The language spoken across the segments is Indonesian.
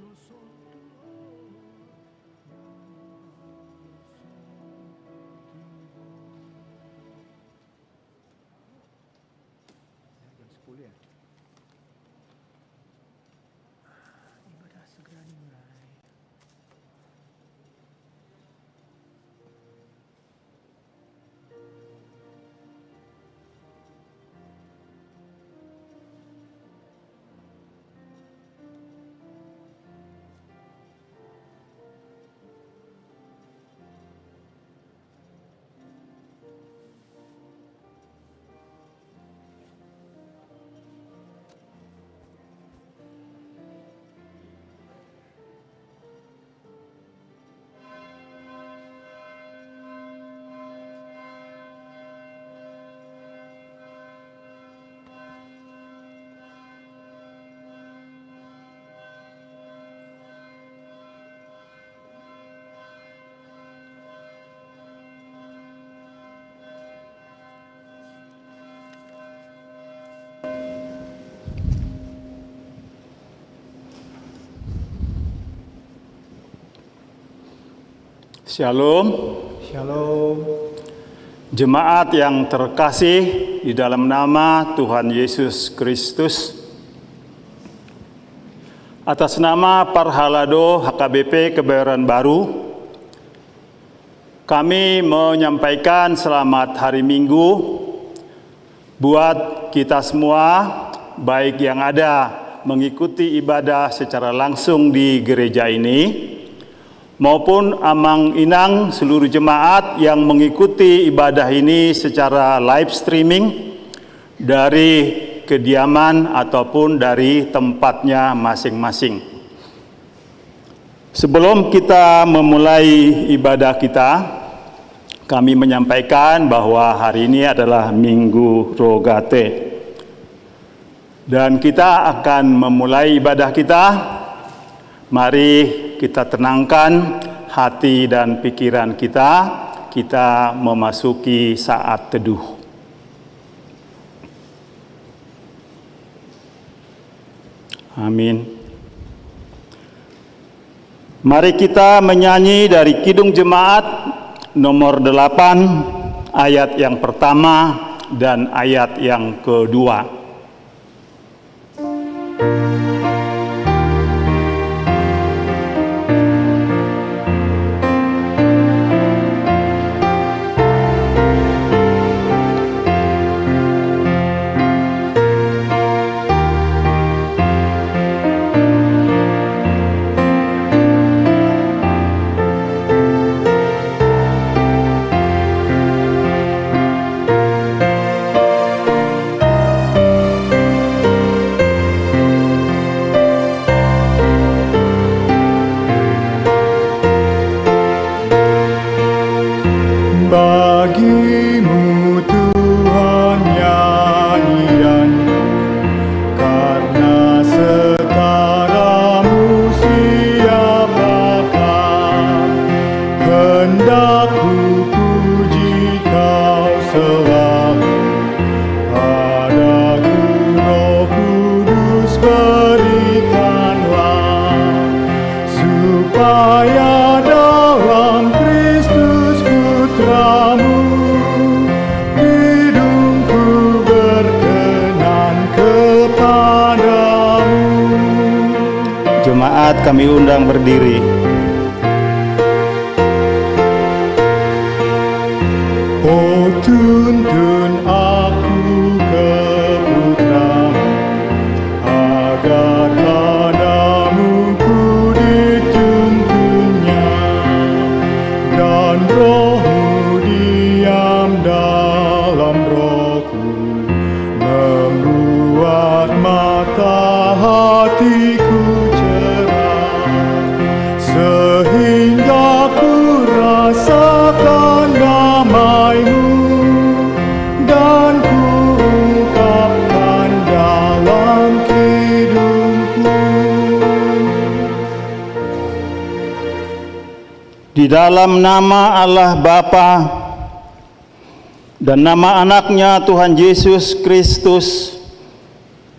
Jam 10 ya? Ibadah segera dimulai. Shalom. Shalom. Jemaat yang terkasih di dalam nama Tuhan Yesus Kristus. Atas nama Parhalado HKBP Kebayoran Baru, kami menyampaikan selamat hari Minggu buat kita semua, baik yang ada mengikuti ibadah secara langsung di gereja ini, maupun amang-inang seluruh jemaat yang mengikuti ibadah ini secara live streaming dari kediaman ataupun dari tempatnya masing-masing. Sebelum kita memulai ibadah kita, kami menyampaikan bahwa hari ini adalah Minggu Rogate. Dan kita akan memulai ibadah kita. Mari kita tenangkan hati dan pikiran kita memasuki saat teduh. Amin. Mari kita menyanyi dari Kidung Jemaat nomor 8, ayat yang pertama dan ayat yang kedua. Kami undang berdiri. Oh, tuntun aku ke Putra-Mu, agar padamu ku dituntunnya, dan Roh-Mu diam dalam rohku, membuat mata hatiku sehingga ku rasakan damai-Mu dan ku ungkapkan dalam hidupku. Di dalam nama Allah Bapa dan nama anaknya Tuhan Yesus Kristus,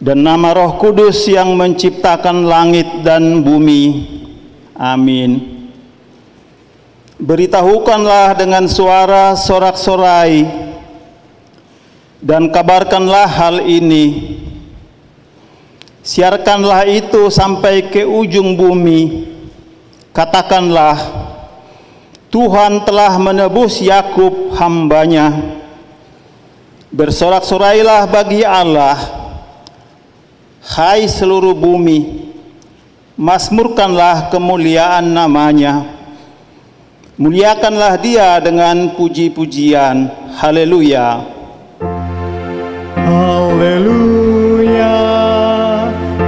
dan nama Roh Kudus yang menciptakan langit dan bumi. Amin. Beritahukanlah dengan suara sorak-sorai dan kabarkanlah hal ini. Siarkanlah itu sampai ke ujung bumi. Katakanlah, Tuhan telah menebus Yakub hamba-Nya. Bersorak-sorailah bagi Allah, hai seluruh bumi. Mazmurkanlah kemuliaan nama-Nya. Muliakanlah Dia dengan puji-pujian. Haleluya. Haleluya,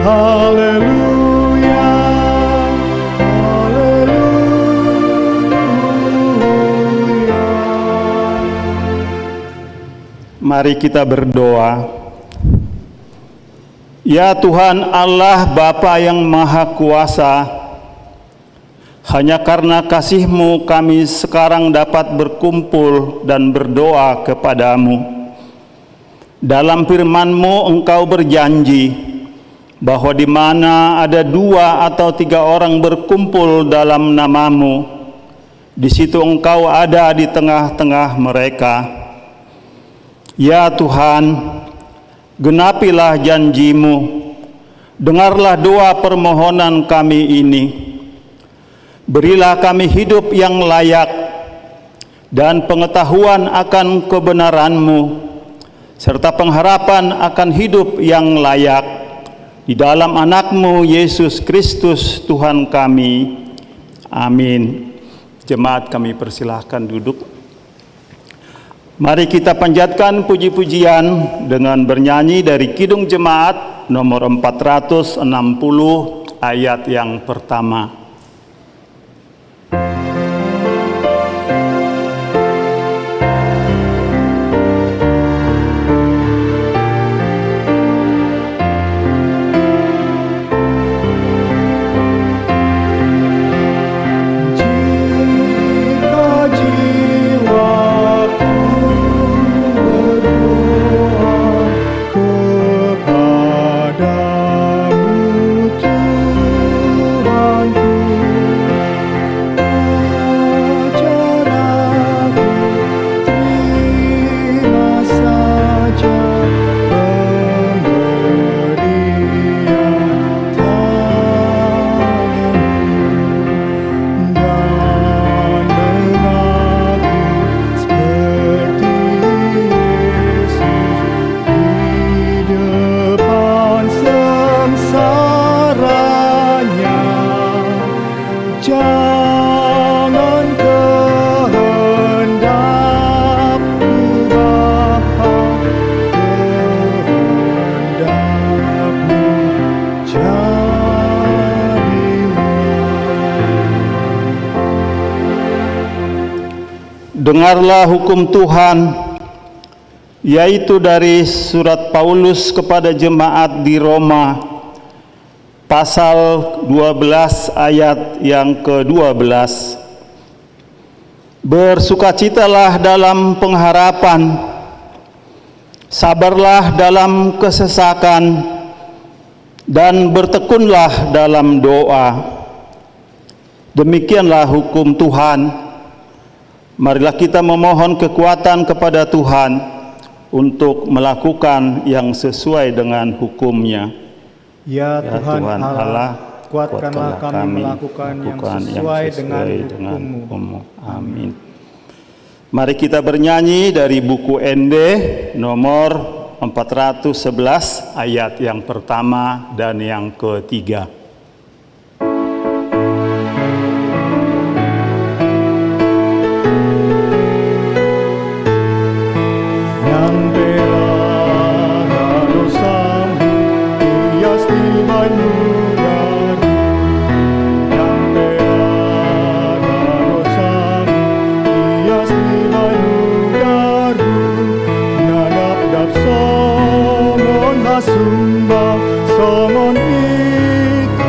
haleluya, haleluya. Mari kita berdoa. Ya Tuhan Allah Bapa yang Maha Kuasa, hanya karena kasih-Mu kami sekarang dapat berkumpul dan berdoa kepadamu. Dalam firman-Mu Engkau berjanji bahwa di mana ada 2 atau 3 orang berkumpul dalam nama-Mu, di situ Engkau ada di tengah-tengah mereka. Ya Tuhan, genapilah janji-Mu. Dengarlah doa permohonan kami ini. Berilah kami hidup yang layak dan pengetahuan akan kebenaran-Mu, serta pengharapan akan hidup yang layak di dalam anak-Mu Yesus Kristus Tuhan kami. Amin. Jemaat kami persilahkan duduk. Mari kita panjatkan puji-pujian dengan bernyanyi dari Kidung Jemaat nomor 460 ayat yang pertama. Dengarlah hukum Tuhan, yaitu dari surat Paulus kepada jemaat di Roma, pasal 12 ayat yang ke-12. Bersukacitalah dalam pengharapan, sabarlah dalam kesesakan, dan bertekunlah dalam doa. Demikianlah hukum Tuhan. Marilah kita memohon kekuatan kepada Tuhan untuk melakukan yang sesuai dengan hukum-Nya. Ya Tuhan Allah, kuatkanlah kami melakukan yang sesuai dengan hukum-Mu. Amin. Mari kita bernyanyi dari buku ND nomor 411 ayat yang pertama dan yang ketiga. Songon itu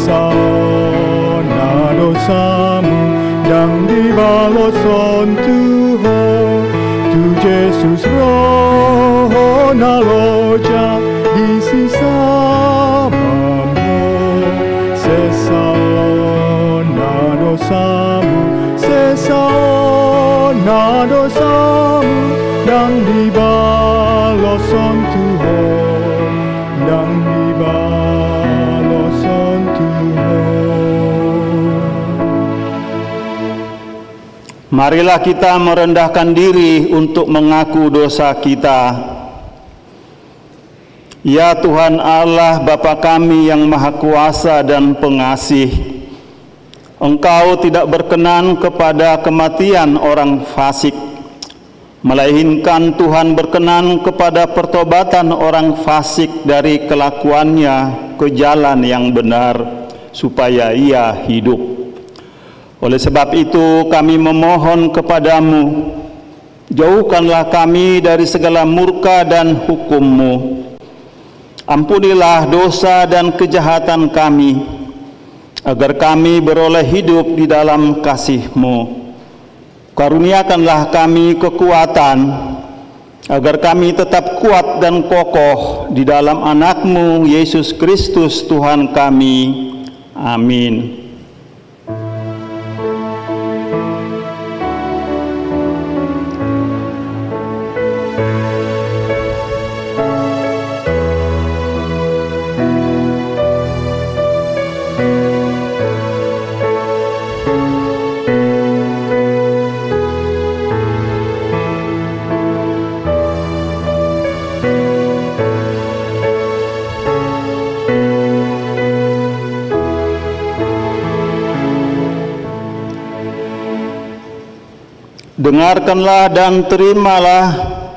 sesana dosamu dan dibaloson Tuhan tu Yesus roh naloja di sisa mambo sesana dosamu dan dibaloson Tuhan dan dibaloson Tuhan. Marilah kita merendahkan diri untuk mengaku dosa kita. Ya Tuhan Allah Bapa kami yang Maha Kuasa dan Pengasih, Engkau tidak berkenan kepada kematian orang fasik, melainkan Tuhan berkenan kepada pertobatan orang fasik dari kelakuannya ke jalan yang benar, supaya ia hidup. Oleh sebab itu kami memohon kepadamu, jauhkanlah kami dari segala murka dan hukum-Mu. Ampunilah dosa dan kejahatan kami, agar kami beroleh hidup di dalam kasih-Mu. Karuniakanlah kami kekuatan, agar kami tetap kuat dan kokoh di dalam anak-Mu, Yesus Kristus Tuhan kami. Amin. Dengarkanlah dan terimalah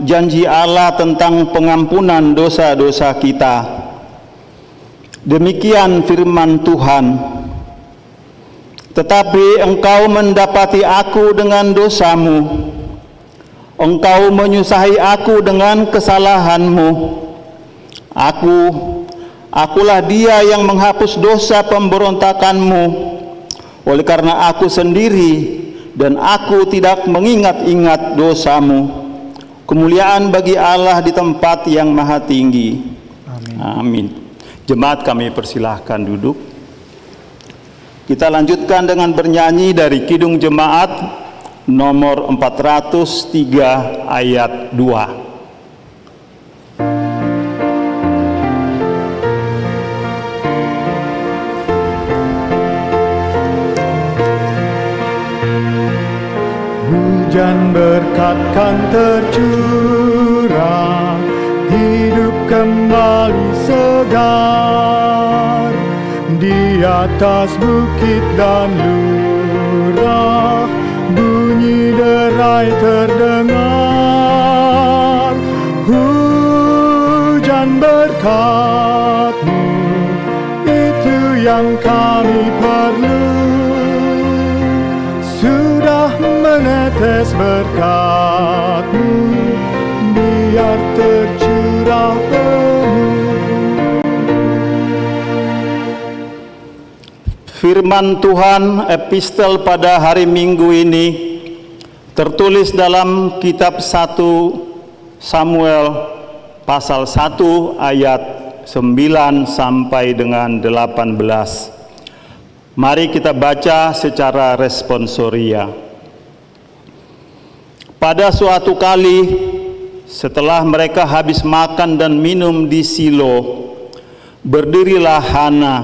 janji Allah tentang pengampunan dosa-dosa kita. Demikian firman Tuhan. Tetapi engkau mendapati aku dengan dosamu, engkau menyusahi aku dengan kesalahanmu. Akulah dia yang menghapus dosa pemberontakanmu, oleh karena aku sendiri dan aku tidak mengingat-ingat dosamu. Kemuliaan bagi Allah di tempat yang maha tinggi. Amin. Amin. Jemaat kami persilahkan duduk. Kita lanjutkan dengan bernyanyi dari Kidung Jemaat nomor 403 ayat 2. Hujan berkat kan tercurah, hidup kembali segar. Di atas bukit dan lurah, bunyi derai terdengar. Hujan berkat-Mu, itu yang kami perlu. Sudah menetes berkat-Mu, biar tercurah penuh. Firman Tuhan epistel pada hari Minggu ini tertulis dalam kitab 1 Samuel pasal 1 ayat 9 sampai dengan 18. Mari kita baca secara responsoria. Pada suatu kali, setelah mereka habis makan dan minum di Silo, berdirilah Hana,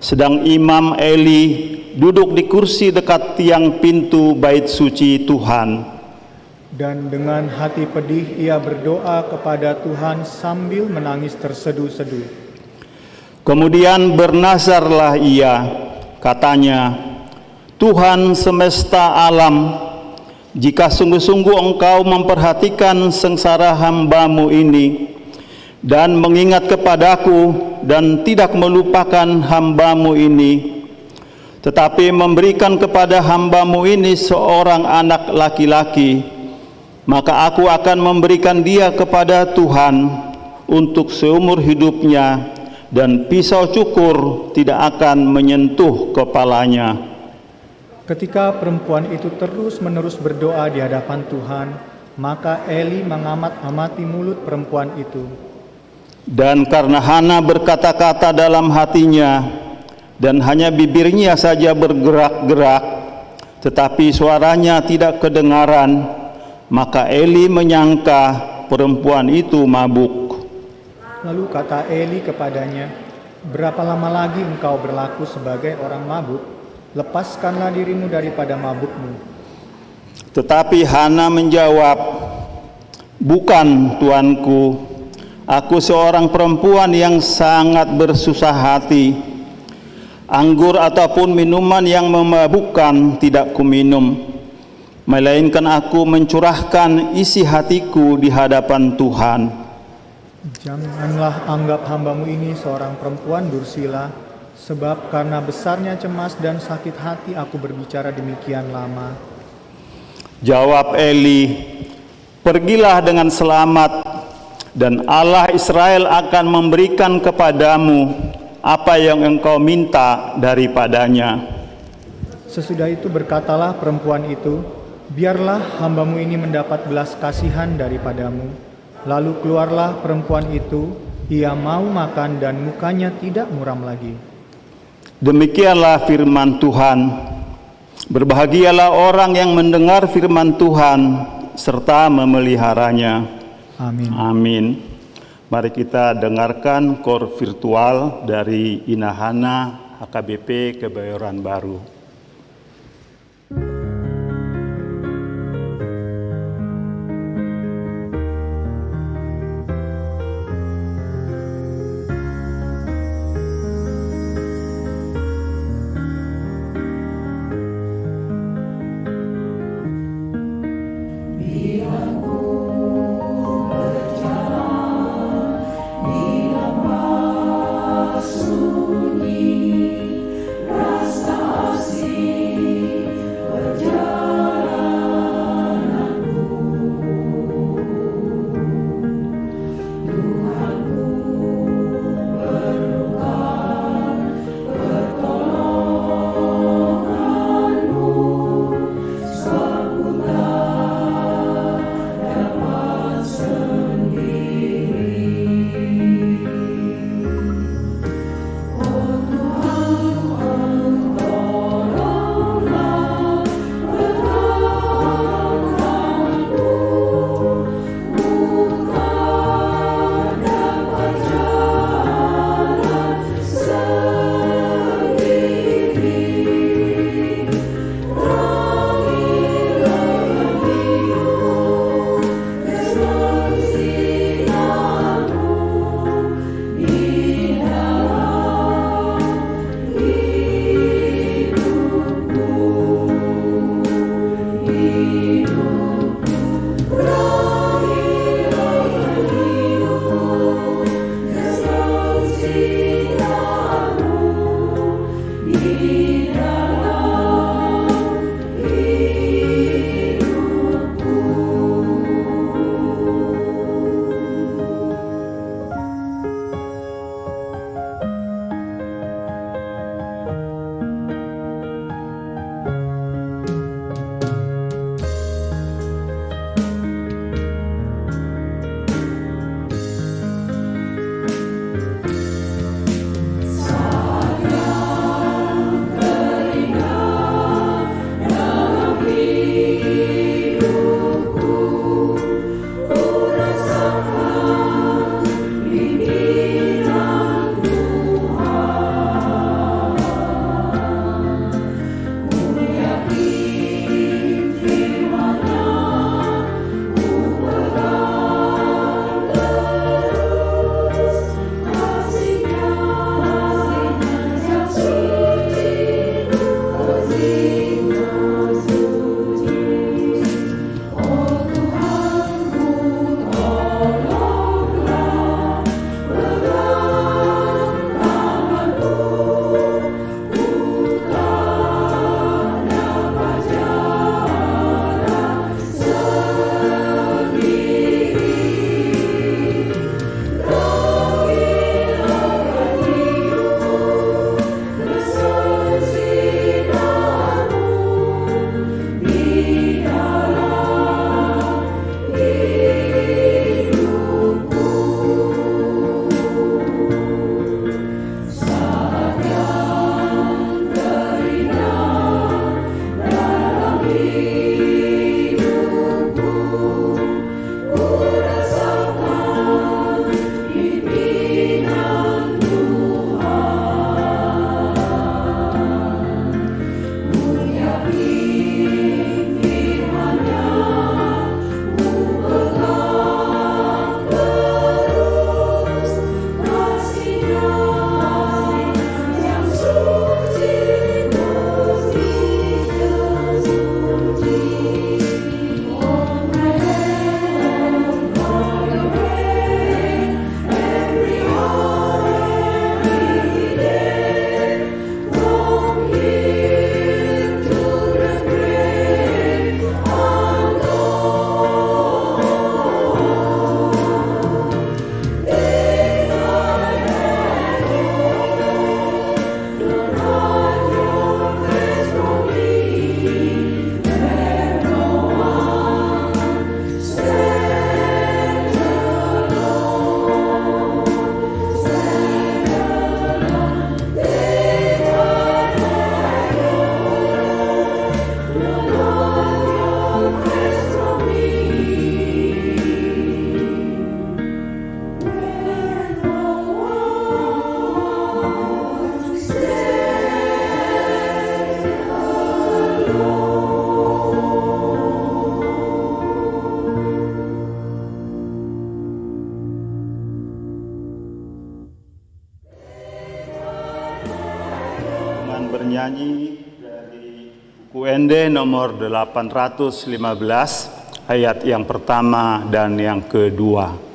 sedang Imam Eli duduk di kursi dekat tiang pintu bait suci Tuhan. Dan dengan hati pedih ia berdoa kepada Tuhan sambil menangis terseduh-seduh. Kemudian bernazarlah ia, katanya, Tuhan semesta alam, jika sungguh-sungguh Engkau memperhatikan sengsara hamba-Mu ini dan mengingat kepadaku dan tidak melupakan hamba-Mu ini, tetapi memberikan kepada hamba-Mu ini seorang anak laki-laki, maka aku akan memberikan dia kepada Tuhan untuk seumur hidupnya dan pisau cukur tidak akan menyentuh kepalanya. Ketika perempuan itu terus-menerus berdoa di hadapan Tuhan, maka Eli mengamat-amati mulut perempuan itu. Dan karena Hana berkata-kata dalam hatinya, dan hanya bibirnya saja bergerak-gerak, tetapi suaranya tidak kedengaran, maka Eli menyangka perempuan itu mabuk. Lalu kata Eli kepadanya, "Berapa lama lagi engkau berlaku sebagai orang mabuk? Lepaskanlah dirimu daripada mabukmu." Tetapi Hana menjawab, "Bukan, tuanku, aku seorang perempuan yang sangat bersusah hati. Anggur ataupun minuman yang memabukkan tidak kuminum, melainkan aku mencurahkan isi hatiku di hadapan Tuhan." Janganlah anggap hambamu ini seorang perempuan dursila, sebab karena besarnya cemas dan sakit hati aku berbicara demikian lama. Jawab Eli, "Pergilah dengan selamat, dan Allah Israel akan memberikan kepadamu apa yang engkau minta daripadanya." Sesudah itu berkatalah perempuan itu, "Biarlah hambamu ini mendapat belas kasihan daripadamu." Lalu keluarlah perempuan itu, ia mau makan dan mukanya tidak muram lagi. Demikianlah firman Tuhan. Berbahagialah orang yang mendengar firman Tuhan serta memeliharanya. Amin. Amin. Mari kita dengarkan kor virtual dari Inahana HKBP Kebayoran Baru. Rasa akan bernyanyi dari buku Ende nomor 815 ayat yang pertama dan yang kedua.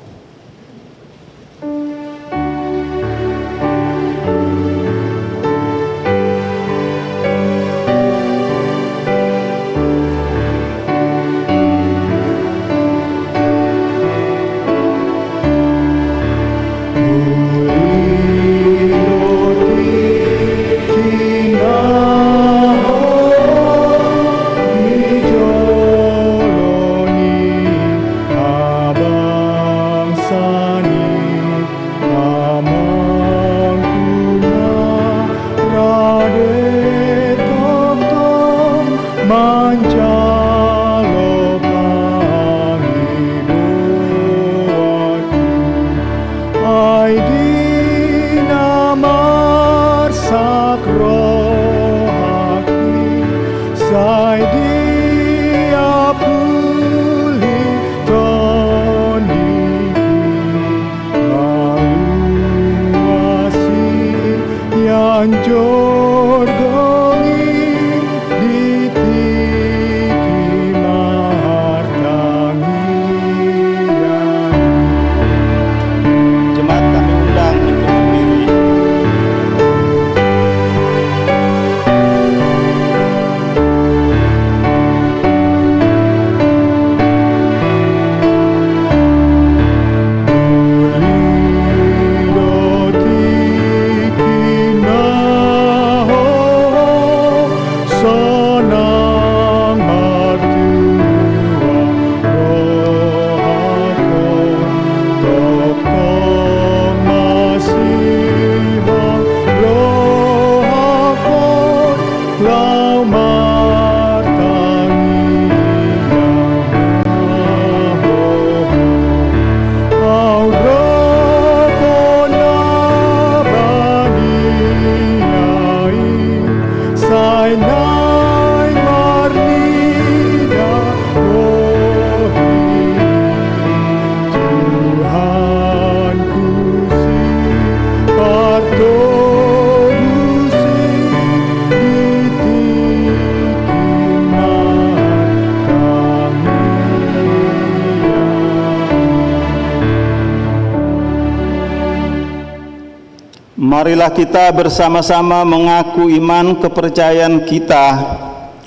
Marilah kita bersama-sama mengaku iman kepercayaan kita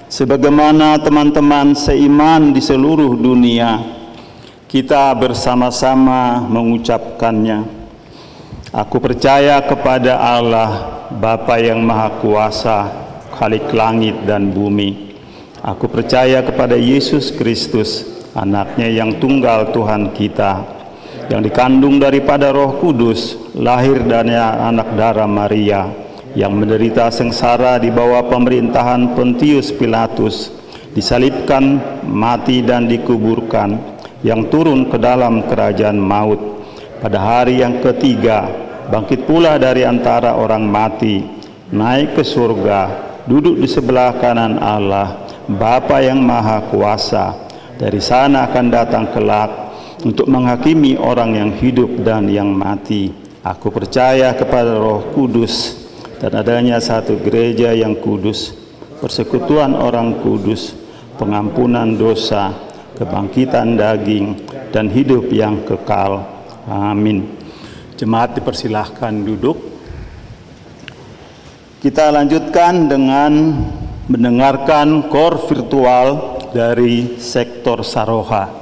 sebagaimana teman-teman seiman di seluruh dunia. Kita bersama-sama mengucapkannya. Aku percaya kepada Allah, Bapa yang Maha Kuasa, Khalik langit dan bumi. Aku percaya kepada Yesus Kristus, anaknya yang tunggal Tuhan kita, yang dikandung daripada Roh Kudus, lahir dari anak darah Maria, yang menderita sengsara di bawah pemerintahan Pontius Pilatus, disalibkan, mati dan dikuburkan, yang turun ke dalam kerajaan maut. Pada hari yang ketiga, bangkit pula dari antara orang mati, naik ke surga, duduk di sebelah kanan Allah, Bapa yang Maha Kuasa. Dari sana akan datang kelak untuk menghakimi orang yang hidup dan yang mati. Aku percaya kepada Roh Kudus dan adanya satu gereja yang kudus, persekutuan orang kudus, pengampunan dosa, kebangkitan daging, dan hidup yang kekal. Amin. Jemaat dipersilahkan duduk. Kita lanjutkan dengan mendengarkan KOR virtual dari sektor Saroha.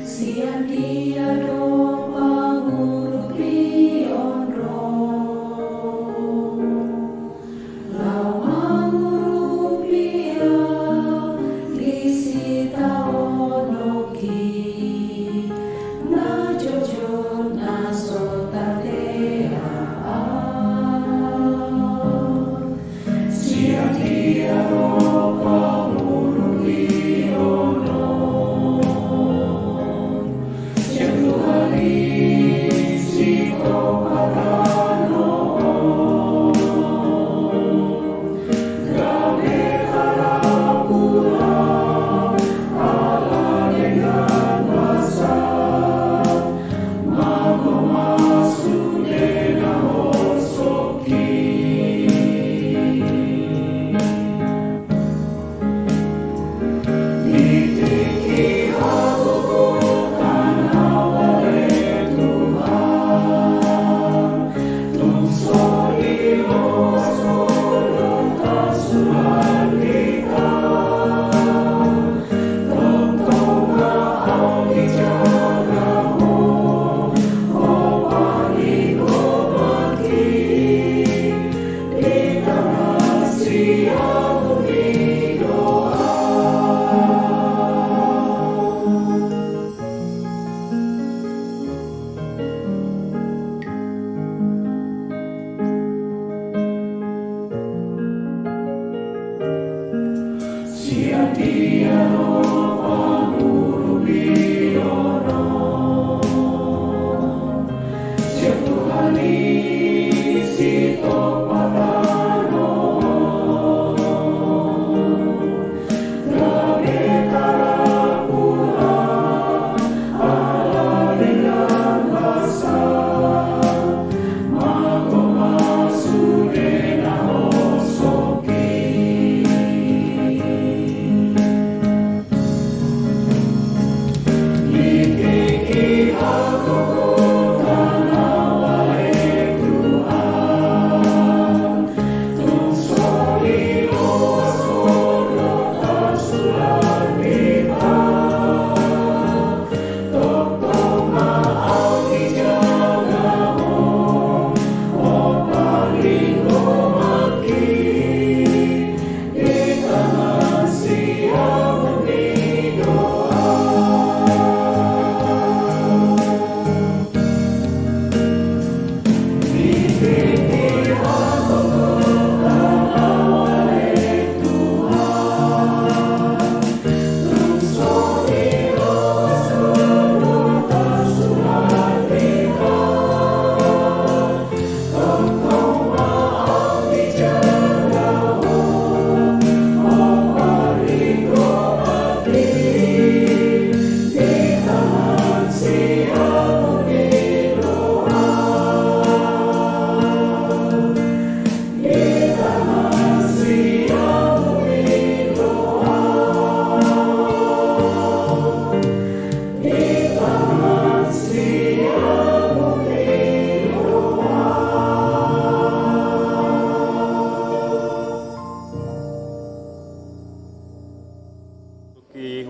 Siang di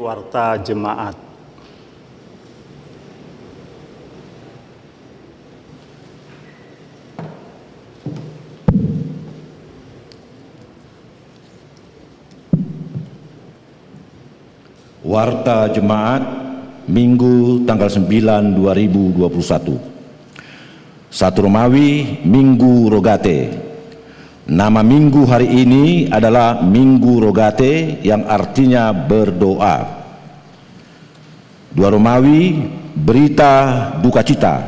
Warta Jemaat. Warta Jemaat Minggu tanggal 9 2021. 1 Romawi Minggu Rogate. Nama minggu hari ini adalah Minggu Rogate yang artinya berdoa. 2 Romawi, berita duka cita.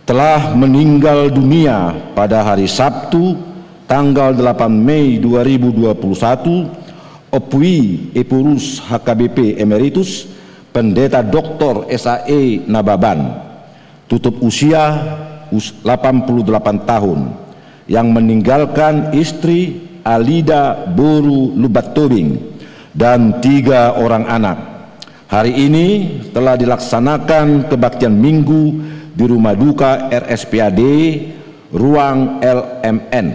Telah meninggal dunia pada hari Sabtu tanggal 8 Mei 2021 Opui Epurus HKBP Emeritus Pendeta Dr. SAE Nababan, tutup usia 88 tahun, yang meninggalkan istri Alida Boru Lubat-Tobing dan 3 orang anak. Hari ini telah dilaksanakan kebaktian minggu di Rumah Duka RSPAD Ruang LMN.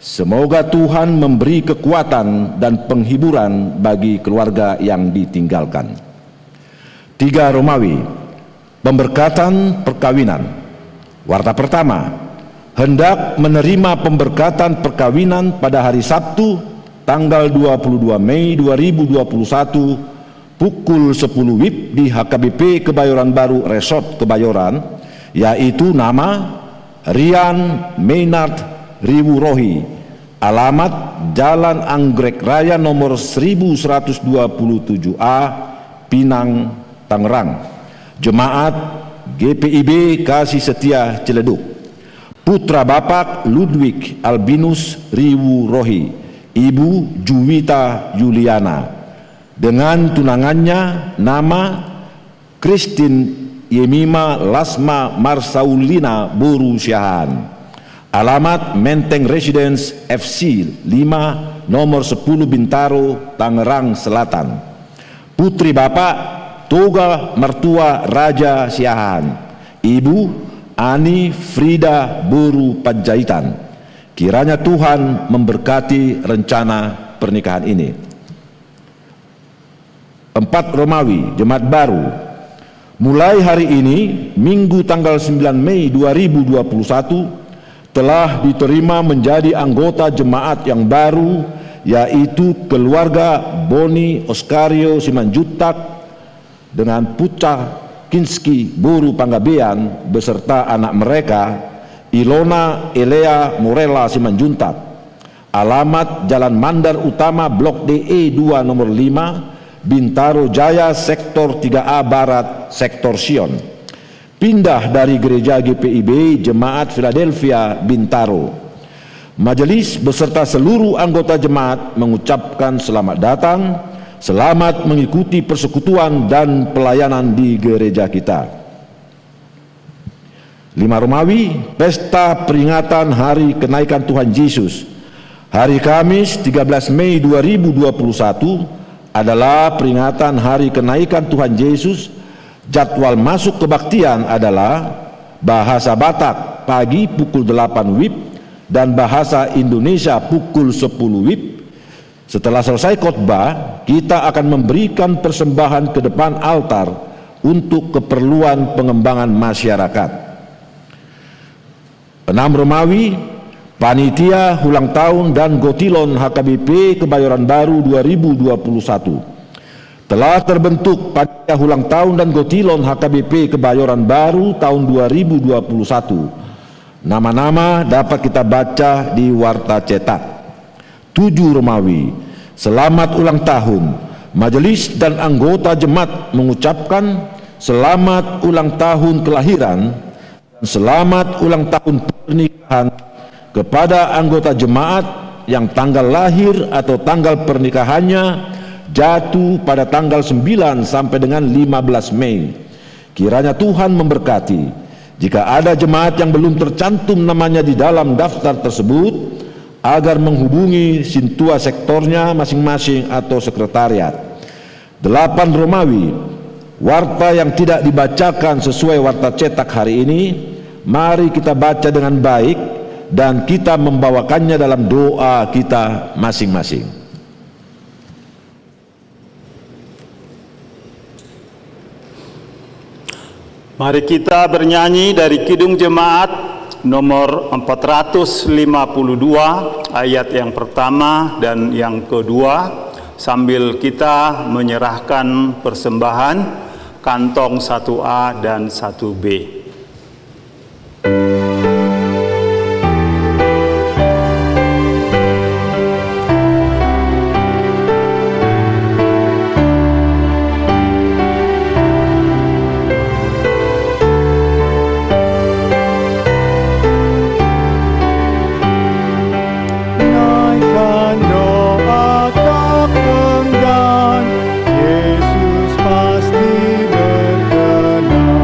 Semoga Tuhan memberi kekuatan dan penghiburan bagi keluarga yang ditinggalkan. 3 Romawi, pemberkatan perkawinan. Warta pertama, hendak menerima pemberkatan perkawinan pada hari Sabtu tanggal 22 Mei 2021 pukul 10 WIB di HKBP Kebayoran Baru Resort Kebayoran, yaitu nama Rian Maynard Riwurohi, alamat Jalan Anggrek Raya nomor 1127A, Pinang, Tangerang. Jemaat GPIB Kasih Setia Ciledug. Putra Bapak Ludwig Albinus Riwurohi, Ibu Juwita Yuliana, dengan tunangannya nama Christine Yemima Lasma Marsaulina Boru Syahan. Alamat Menteng Residence FC 5 nomor 10 Bintaro, Tangerang Selatan. Putri Bapak Toga Mertua Raja Siahan, Ibu Ani Frida Boru Panjaitan. Kiranya Tuhan memberkati rencana pernikahan ini. 4 Romawi, Jemaat Baru. Mulai hari ini, Minggu tanggal 9 Mei 2021, telah diterima menjadi anggota jemaat yang baru, yaitu keluarga Boni Oskario Simanjuntak dengan Putra Kinski Buru Panggabean beserta anak mereka Ilona Elea Morella Simanjuntak. Alamat Jalan Mandar Utama Blok DE 2 nomor 5, Bintaro Jaya, Sektor 3A Barat, Sektor Sion. Pindah dari Gereja GPIB Jemaat Philadelphia Bintaro. Majelis beserta seluruh anggota jemaat mengucapkan selamat datang, selamat mengikuti persekutuan dan pelayanan di gereja kita. 5 Romawi, pesta peringatan Hari Kenaikan Tuhan Yesus. Hari Kamis 13 Mei 2021 adalah peringatan Hari Kenaikan Tuhan Yesus. Jadwal masuk kebaktian adalah bahasa Batak pagi pukul 8 WIB dan bahasa Indonesia pukul 10 WIB. Setelah selesai khotbah, kita akan memberikan persembahan ke depan altar untuk keperluan pengembangan masyarakat. 6 Romawi, Panitia Ulang Tahun dan Gotilon HKBP Kebayoran Baru 2021. Telah terbentuk Panitia Ulang Tahun dan Gotilon HKBP Kebayoran Baru tahun 2021. Nama-nama dapat kita baca di warta cetak. 7 Romawi, selamat ulang tahun. Majelis dan anggota jemaat mengucapkan selamat ulang tahun kelahiran dan selamat ulang tahun pernikahan kepada anggota jemaat yang tanggal lahir atau tanggal pernikahannya jatuh pada tanggal 9 sampai dengan 15 Mei. Kiranya Tuhan memberkati. Jika ada jemaat yang belum tercantum namanya di dalam daftar tersebut, agar menghubungi sintua sektornya masing-masing atau sekretariat. 8 Romawi, warta yang tidak dibacakan sesuai warta cetak hari ini, mari kita baca dengan baik dan kita membawakannya dalam doa kita masing-masing. Mari kita bernyanyi dari Kidung Jemaat nomor 452 ayat yang pertama dan yang kedua, sambil kita menyerahkan persembahan kantong 1A dan 1B. Yesus pasti berkenan.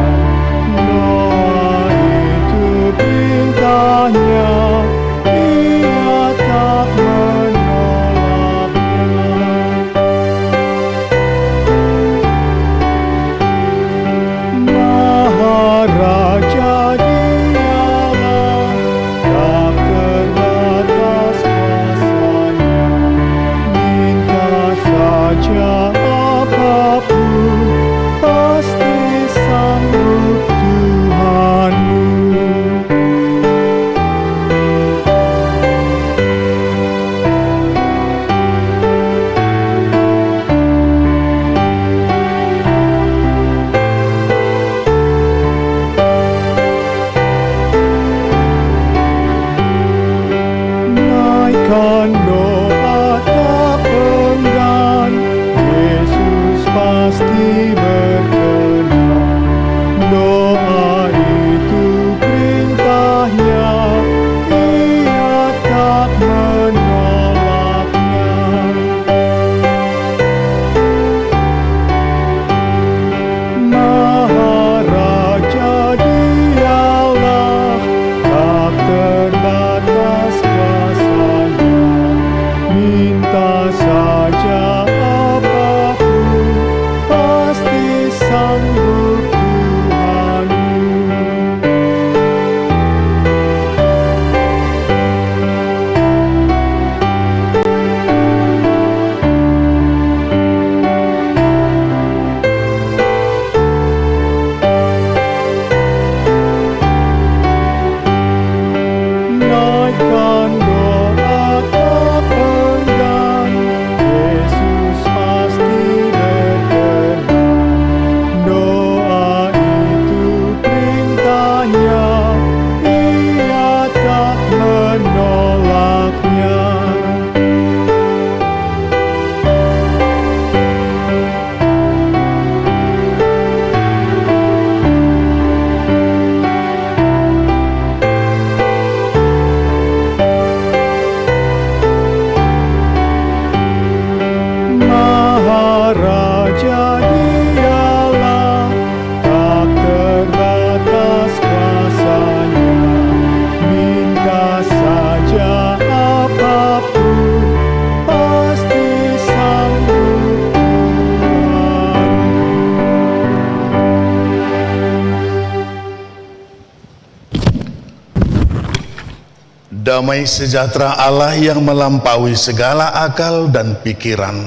Damai sejahtera Allah yang melampaui segala akal dan pikiran,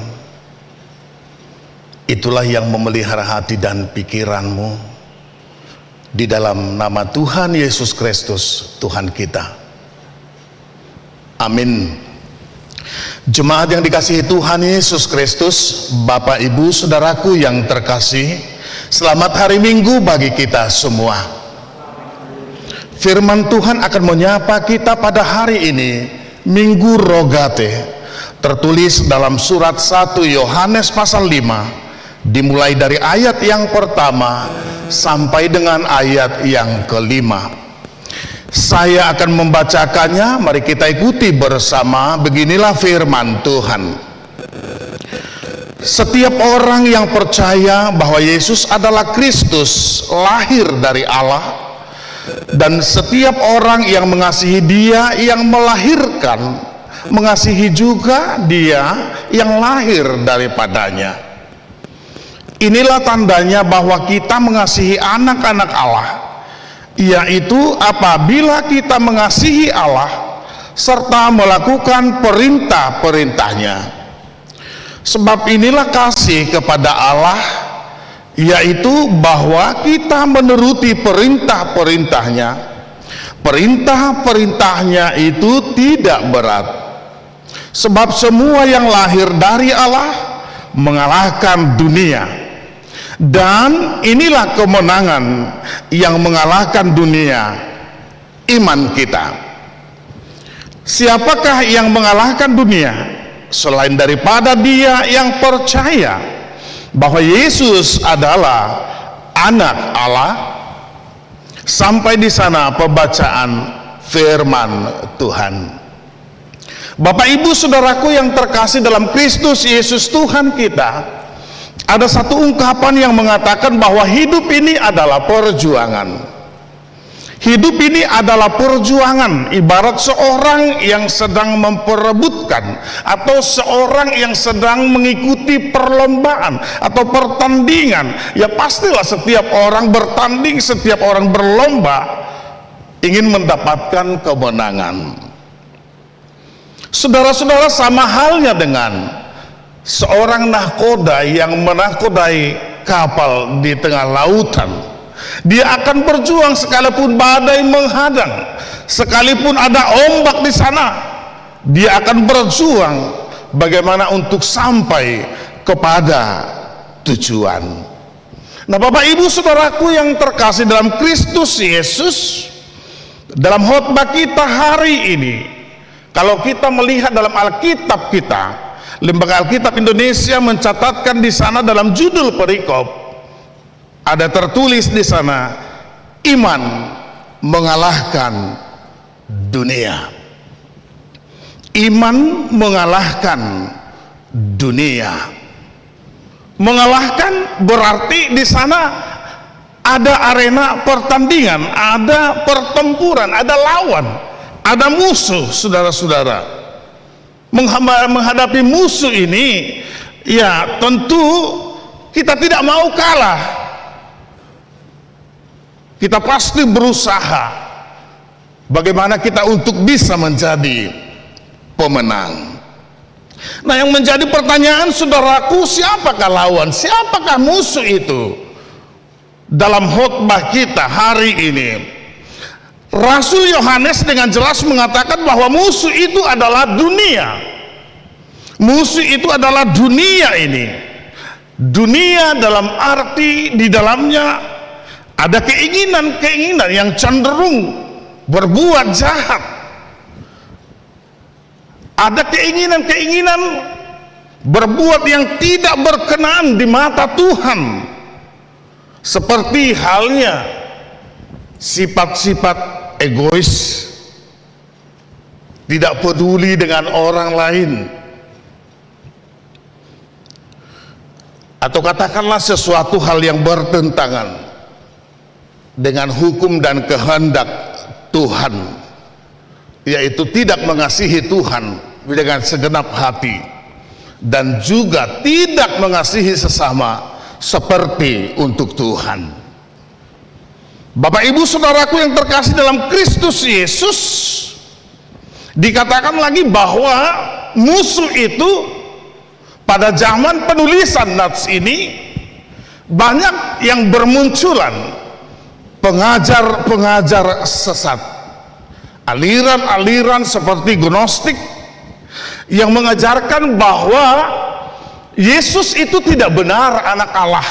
itulah yang memelihara hati dan pikiranmu di dalam nama Tuhan Yesus Kristus, Tuhan kita. Amin. Jemaat yang dikasihi Tuhan Yesus Kristus, Bapak Ibu Saudaraku yang terkasih, selamat hari Minggu bagi kita semua. Firman Tuhan akan menyapa kita pada hari ini, Minggu Rogate, tertulis dalam surat 1 Yohanes pasal 5, dimulai dari ayat yang pertama sampai dengan ayat yang kelima. Saya akan membacakannya, mari kita ikuti bersama. Beginilah firman Tuhan. Setiap orang yang percaya bahwa Yesus adalah Kristus, lahir dari Allah, dan setiap orang yang mengasihi Dia yang melahirkan, mengasihi juga Dia yang lahir daripadanya. Inilah tandanya bahwa kita mengasihi anak-anak Allah, yaitu apabila kita mengasihi Allah serta melakukan perintah-perintahnya. Sebab inilah kasih kepada Allah, yaitu bahwa kita menuruti perintah-perintahnya. Perintah-perintahnya itu tidak berat, sebab semua yang lahir dari Allah mengalahkan dunia. Dan inilah kemenangan yang mengalahkan dunia, iman kita. Siapakah yang mengalahkan dunia selain daripada dia yang percaya bahwa Yesus adalah anak Allah? Sampai di sana pembacaan firman Tuhan. Bapak Ibu Saudaraku yang terkasih dalam Kristus Yesus Tuhan kita, ada satu ungkapan yang mengatakan bahwa hidup ini adalah perjuangan. Hidup ini adalah perjuangan, ibarat seorang yang sedang memperebutkan atau seorang yang sedang mengikuti perlombaan atau pertandingan. Ya pastilah setiap orang bertanding, setiap orang berlomba ingin mendapatkan kemenangan. Saudara-saudara, sama halnya dengan seorang nahkoda yang menakodai kapal di tengah lautan. Dia akan berjuang sekalipun badai menghadang, sekalipun ada ombak di sana. Dia akan berjuang bagaimana untuk sampai kepada tujuan. Nah, Bapak Ibu Saudaraku yang terkasih dalam Kristus Yesus, dalam khotbah kita hari ini, kalau kita melihat dalam Alkitab kita, Lembaga Alkitab Indonesia mencatatkan di sana dalam judul perikop ada tertulis di sana, iman mengalahkan dunia. Iman mengalahkan dunia. Mengalahkan berarti di sana ada arena pertandingan, ada pertempuran, ada lawan, ada musuh, saudara-saudara. Menghadapi musuh ini, ya tentu kita tidak mau kalah. Kita pasti berusaha bagaimana kita untuk bisa menjadi pemenang. Nah, yang menjadi pertanyaan saudaraku, siapakah lawan, siapakah musuh itu? Dalam khotbah kita hari ini, Rasul Yohanes dengan jelas mengatakan bahwa musuh itu adalah dunia. Musuh itu adalah dunia ini. Dunia dalam arti di dalamnya ada keinginan-keinginan yang cenderung berbuat jahat. Ada keinginan-keinginan berbuat yang tidak berkenan di mata Tuhan. Seperti halnya sifat-sifat egois, tidak peduli dengan orang lain, atau katakanlah sesuatu hal yang bertentangan dengan hukum dan kehendak Tuhan, yaitu tidak mengasihi Tuhan dengan segenap hati dan juga tidak mengasihi sesama seperti untuk Tuhan. Bapak Ibu Saudaraku yang terkasih dalam Kristus Yesus, Dikatakan lagi bahwa musuh itu pada zaman penulisan nats ini banyak yang bermunculan, pengajar-pengajar sesat, aliran-aliran seperti Gnostik yang mengajarkan bahwa Yesus itu tidak benar anak Allah.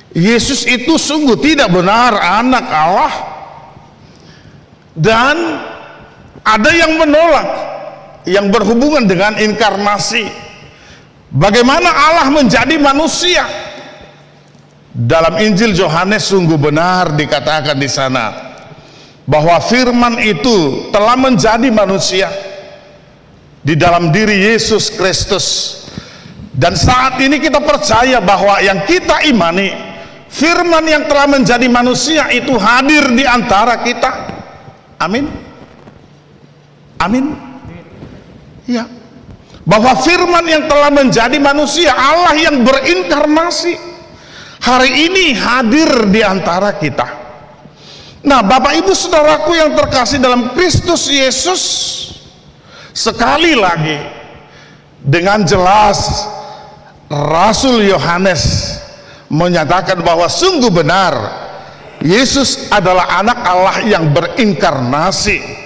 Yesus itu sungguh tidak benar anak Allah. Dan ada yang menolak, yang berhubungan dengan inkarnasi. Bagaimana Allah menjadi manusia? Dalam Injil Yohanes sungguh benar dikatakan di sana bahwa firman itu telah menjadi manusia di dalam diri Yesus Kristus. Dan saat ini kita percaya bahwa yang kita imani, firman yang telah menjadi manusia itu hadir di antara kita. Amin. Amin. Ya. Bahwa firman yang telah menjadi manusia, Allah yang berinkarnasi, hari ini hadir di antara kita. Nah, Bapak Ibu Saudaraku yang terkasih dalam Kristus Yesus, sekali lagi dengan jelas Rasul Yohanes menyatakan bahwa sungguh benar Yesus adalah anak Allah yang berinkarnasi.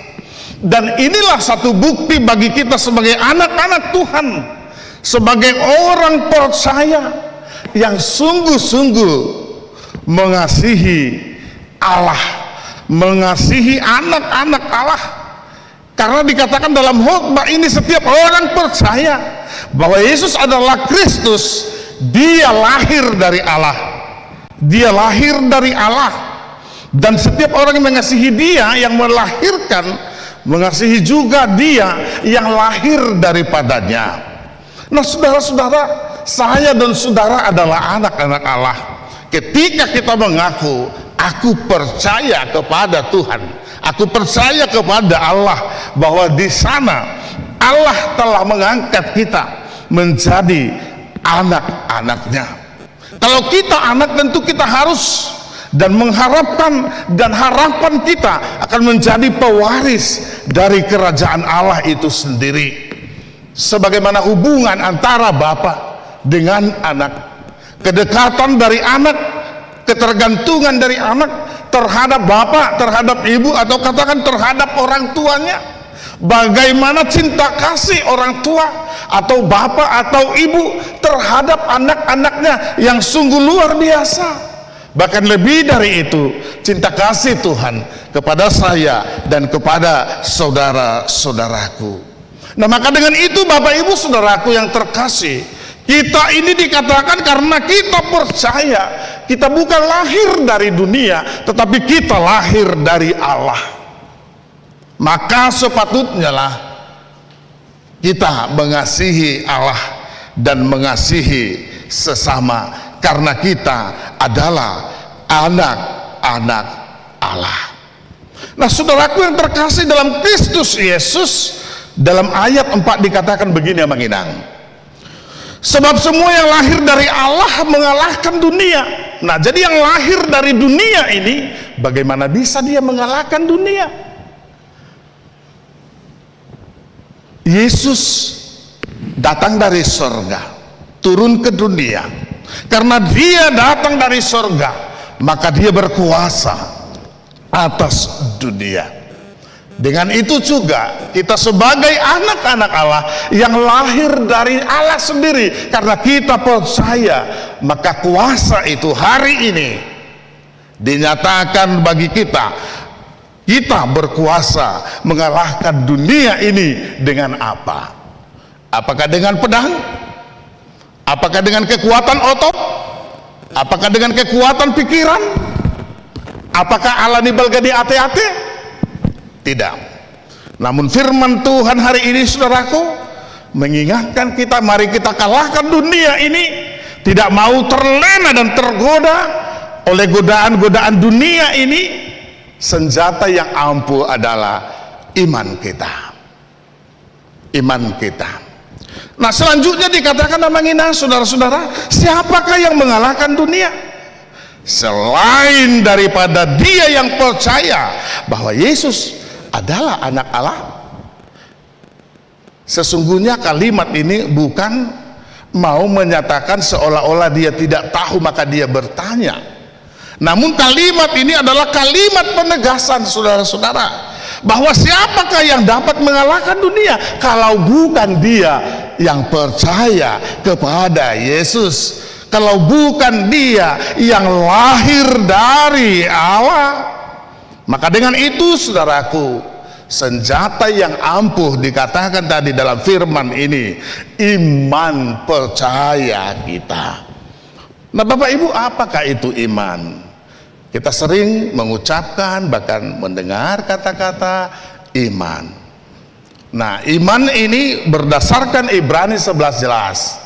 Dan inilah satu bukti bagi kita sebagai anak-anak Tuhan, sebagai orang percaya yang sungguh-sungguh mengasihi Allah, mengasihi anak-anak Allah. Karena dikatakan dalam khotbah ini setiap orang percaya bahwa Yesus adalah Kristus, dia lahir dari Allah. Dia lahir dari Allah. Dan setiap orang yang mengasihi dia, yang melahirkan, mengasihi juga dia yang lahir daripadanya. Nah, saudara-saudara, saya dan saudara adalah anak-anak Allah. Ketika kita mengaku, aku percaya kepada Tuhan, aku percaya kepada Allah, bahwa di sana Allah telah mengangkat kita menjadi anak-anaknya. Kalau kita anak, tentu kita harus dan mengharapkan, dan harapan kita akan menjadi pewaris dari kerajaan Allah itu sendiri. Sebagaimana hubungan antara Bapa dengan anak, kedekatan dari anak, ketergantungan dari anak terhadap Bapa, terhadap ibu, atau katakan terhadap orang tuanya. Bagaimana cinta kasih orang tua atau Bapa atau ibu terhadap anak-anaknya yang sungguh luar biasa. Bahkan lebih dari itu, cinta kasih Tuhan kepada saya dan kepada saudara-saudaraku. Nah, maka dengan itu Bapak Ibu Saudaraku yang terkasih, kita ini dikatakan karena kita percaya kita bukan lahir dari dunia, tetapi kita lahir dari Allah. Maka sepatutnya lah kita mengasihi Allah dan mengasihi sesama, karena kita adalah anak-anak Allah. Nah, saudaraku yang terkasih dalam Kristus Yesus, dalam ayat 4 dikatakan begini, Bang Inang, sebab semua yang lahir dari Allah mengalahkan dunia. Nah, jadi yang lahir dari dunia ini, bagaimana bisa dia mengalahkan dunia? Yesus datang dari surga, turun ke dunia. Karena dia datang dari surga, maka dia berkuasa atas dunia. Dengan itu juga kita sebagai anak-anak Allah yang lahir dari Allah sendiri, karena kita percaya, maka kuasa itu hari ini dinyatakan bagi kita. Kita berkuasa mengalahkan dunia ini dengan apa? Apakah dengan pedang? Apakah dengan kekuatan otot? Apakah dengan kekuatan pikiran? Apakah alani balgadi ate-ate? Tidak. Namun firman Tuhan hari ini, saudaraku, mengingatkan kita, mari kita kalahkan dunia ini. Tidak mau terlena dan tergoda oleh godaan-godaan dunia ini. Senjata yang ampuh adalah iman kita. Iman kita. Nah, selanjutnya dikatakan namanya, saudara-saudara, siapakah yang mengalahkan dunia? Selain daripada dia yang percaya bahwa Yesus adalah anak Allah? Sesungguhnya kalimat ini bukan mau menyatakan seolah-olah dia tidak tahu maka dia bertanya. Namun kalimat ini adalah kalimat penegasan, saudara-saudara, bahwa siapakah yang dapat mengalahkan dunia kalau bukan dia yang percaya kepada Yesus, kalau bukan dia yang lahir dari Allah. Maka dengan itu, saudaraku, senjata yang ampuh dikatakan tadi dalam firman ini, iman percaya kita. Nah, Bapak Ibu, apakah itu iman? Kita sering mengucapkan bahkan mendengar kata-kata iman. Nah, iman ini berdasarkan Ibrani 11 jelas.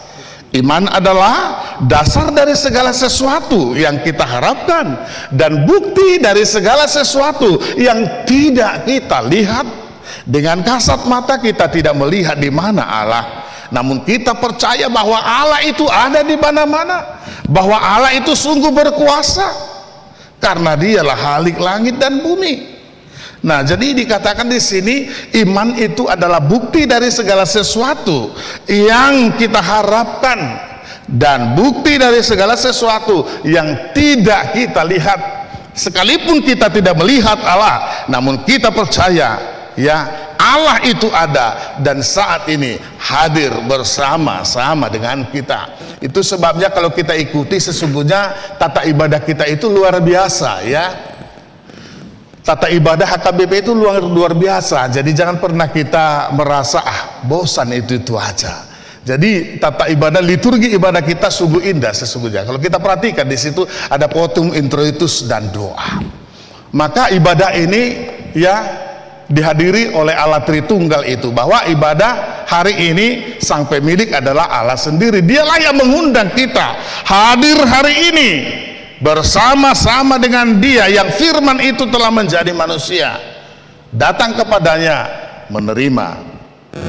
Iman adalah dasar dari segala sesuatu yang kita harapkan dan bukti dari segala sesuatu yang tidak kita lihat. Dengan kasat mata kita tidak melihat di mana Allah, namun kita percaya bahwa Allah itu ada di mana-mana, bahwa Allah itu sungguh berkuasa karena Dialah Khalik langit dan bumi. Nah, jadi dikatakan di sini iman itu adalah bukti dari segala sesuatu yang kita harapkan dan bukti dari segala sesuatu yang tidak kita lihat. Sekalipun kita tidak melihat Allah, namun kita percaya ya Allah itu ada dan saat ini hadir bersama-sama dengan kita. Itu sebabnya kalau kita ikuti, sesungguhnya tata ibadah kita itu luar biasa ya. Tata ibadah HKBP itu luar biasa. Jadi jangan pernah kita merasa bosan itu aja. Jadi tata ibadah, liturgi ibadah kita sungguh indah sesungguhnya. Kalau kita perhatikan di situ ada potum, introitus dan doa. Maka ibadah ini ya dihadiri oleh Allah Tritunggal itu, bahwa ibadah hari ini sang pemilik adalah Allah sendiri. Dialah yang mengundang kita hadir hari ini bersama-sama dengan Dia yang firman itu telah menjadi manusia, datang kepadanya menerima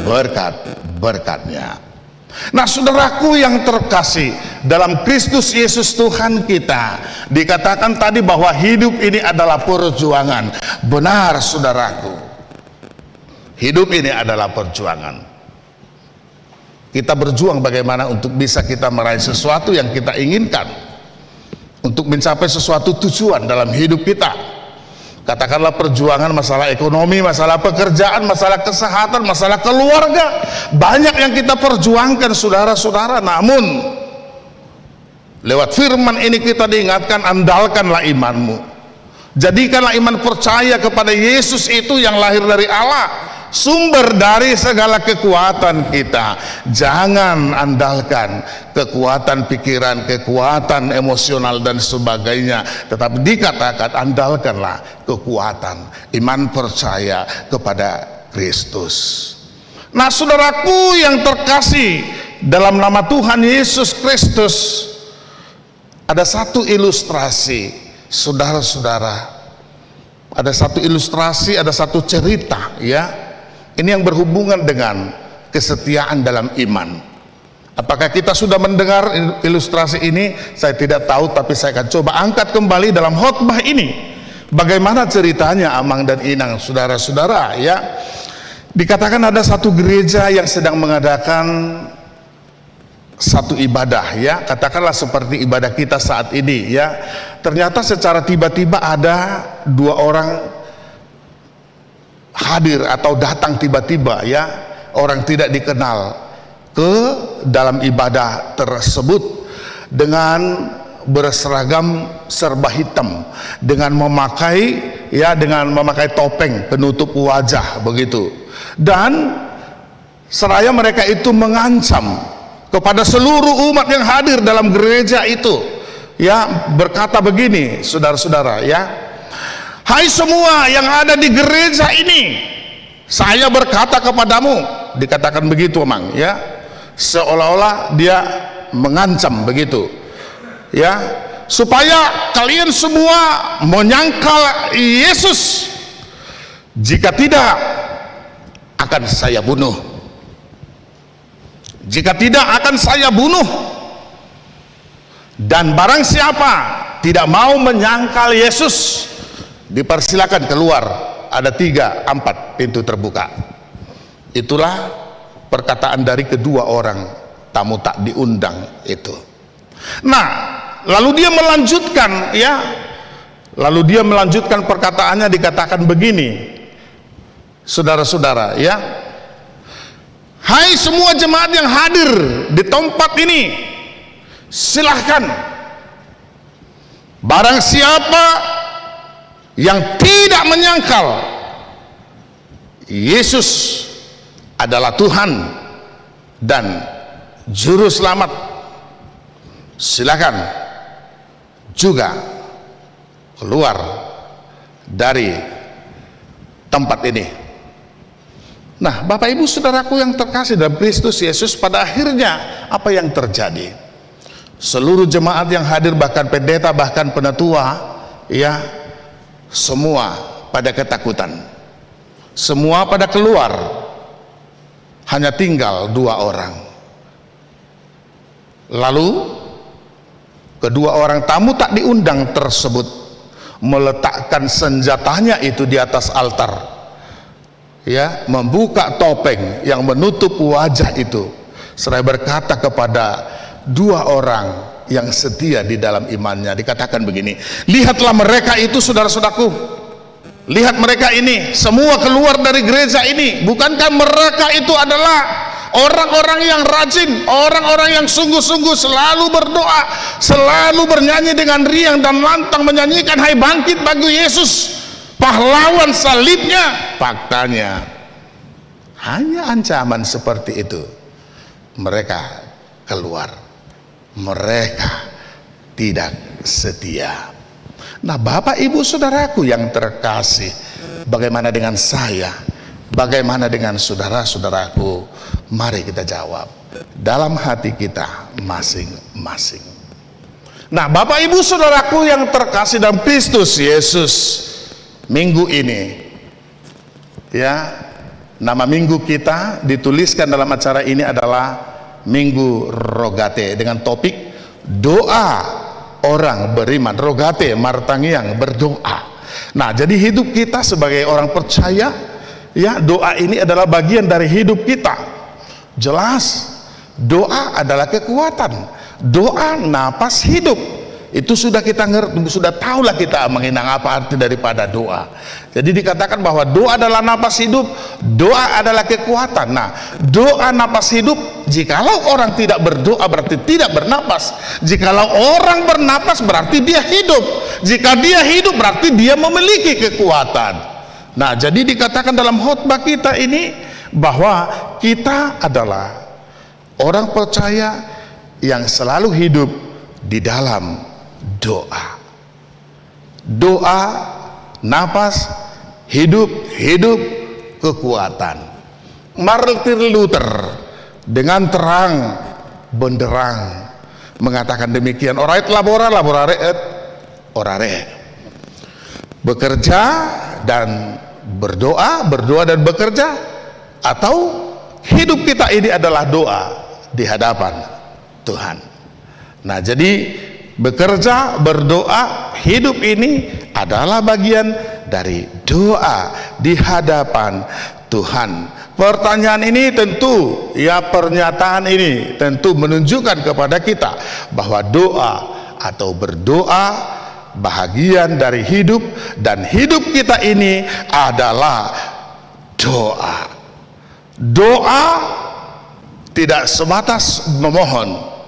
berkat-berkatnya. Nah, saudaraku yang terkasih dalam Kristus Yesus Tuhan kita, dikatakan tadi bahwa hidup ini adalah perjuangan. Benar, saudaraku, hidup ini adalah perjuangan. Kita berjuang bagaimana untuk bisa kita meraih sesuatu yang kita inginkan, untuk mencapai sesuatu tujuan dalam hidup kita. Katakanlah perjuangan masalah ekonomi, masalah pekerjaan, masalah kesehatan, masalah keluarga. Banyak yang kita perjuangkan, saudara-saudara. Namun lewat firman ini kita diingatkan, andalkanlah imanmu. Jadikanlah iman percaya kepada Yesus itu yang lahir dari Allah, sumber dari segala kekuatan kita. Jangan andalkan kekuatan pikiran, kekuatan emosional dan sebagainya, tetapi dikatakan andalkanlah kekuatan iman percaya kepada Kristus. Nah, saudaraku yang terkasih dalam nama Tuhan Yesus Kristus, ada satu ilustrasi, saudara-saudara. Ada satu ilustrasi, ada satu cerita ya. Ini yang berhubungan dengan kesetiaan dalam iman. Apakah kita sudah mendengar ilustrasi ini? Saya tidak tahu, tapi saya akan coba angkat kembali dalam khotbah ini. Bagaimana ceritanya Amang dan Inang, saudara-saudara ya. Dikatakan ada satu gereja yang sedang mengadakan satu ibadah ya, katakanlah seperti ibadah kita saat ini ya. Ternyata secara tiba-tiba ada dua orang hadir atau datang tiba-tiba ya, orang tidak dikenal ke dalam ibadah tersebut dengan berseragam serba hitam, dengan memakai topeng penutup wajah begitu, dan seraya mereka itu mengancam kepada seluruh umat yang hadir dalam gereja itu ya, berkata begini, saudara-saudara ya, hai semua yang ada di gereja ini, saya berkata kepadamu, dikatakan begitu Mang ya, seolah-olah dia mengancam begitu ya, supaya kalian semua menyangkal Yesus, jika tidak akan saya bunuh. Jika tidak akan saya bunuh. Dan barang siapa tidak mau menyangkal Yesus, dipersilakan keluar ada 3, 4 pintu terbuka. Itulah perkataan dari kedua orang tamu tak diundang itu. Nah, lalu dia melanjutkan, ya. Lalu dia melanjutkan perkataannya, dikatakan begini, saudara-saudara, ya. Hai semua jemaat yang hadir di tempat ini, silahkan, barang siapa yang tidak menyangkal Yesus adalah Tuhan dan Juru Selamat, silakan juga keluar dari tempat ini. Nah, Bapak Ibu Saudaraku yang terkasih dalam Kristus Yesus, pada akhirnya apa yang terjadi? Seluruh jemaat yang hadir, bahkan pendeta, bahkan penatua, ya, semua pada ketakutan, semua pada keluar. Hanya tinggal 2 orang. Lalu kedua orang tamu tak diundang tersebut meletakkan senjatanya itu di atas altar, ya, membuka topeng yang menutup wajah itu, seraya berkata kepada 2 orang yang setia di dalam imannya, dikatakan begini, lihatlah mereka itu, saudara-saudaraku, lihat mereka ini semua keluar dari gereja ini. Bukankah mereka itu adalah orang-orang yang rajin, orang-orang yang sungguh-sungguh selalu berdoa, selalu bernyanyi dengan riang dan lantang, menyanyikan hai bangkit bagi Yesus, pahlawan salibnya. Faktanya hanya ancaman seperti itu. Mereka keluar, mereka tidak setia. Nah, Bapak Ibu Saudaraku yang terkasih, bagaimana dengan saya? Bagaimana dengan saudara-saudaraku? Mari kita jawab dalam hati kita masing-masing. Nah, Bapak Ibu Saudaraku yang terkasih dalam Kristus Yesus, minggu ini, ya, nama minggu kita dituliskan dalam acara ini adalah Minggu Rogate, dengan topik doa orang beriman. Rogate, martangiang, berdoa. Nah, jadi hidup kita sebagai orang percaya, ya, doa ini adalah bagian dari hidup kita. Jelas, doa adalah kekuatan, doa napas hidup. Itu sudah kita ngerti, sudah tahulah kita mengenang apa arti daripada doa. Jadi dikatakan bahwa doa adalah napas hidup, doa adalah kekuatan. Nah, doa napas hidup, jikalau orang tidak berdoa berarti tidak bernapas. Jikalau orang bernapas berarti dia hidup. Jika dia hidup berarti dia memiliki kekuatan. Nah, jadi dikatakan dalam khotbah kita ini bahwa kita adalah orang percaya yang selalu hidup di dalam doa. Doa, napas, hidup, kekuatan. Martin Luther dengan terang benderang mengatakan demikian, orait labora laborare et orare. Bekerja dan berdoa, berdoa dan bekerja, atau hidup kita ini adalah doa di hadapan Tuhan. Nah, jadi bekerja, berdoa, hidup ini adalah bagian dari doa di hadapan Tuhan. Pertanyaan ini tentu, ya, pernyataan ini tentu menunjukkan kepada kita bahwa doa atau berdoa bahagian dari hidup, dan hidup kita ini adalah doa. Doa tidak sebatas memohon.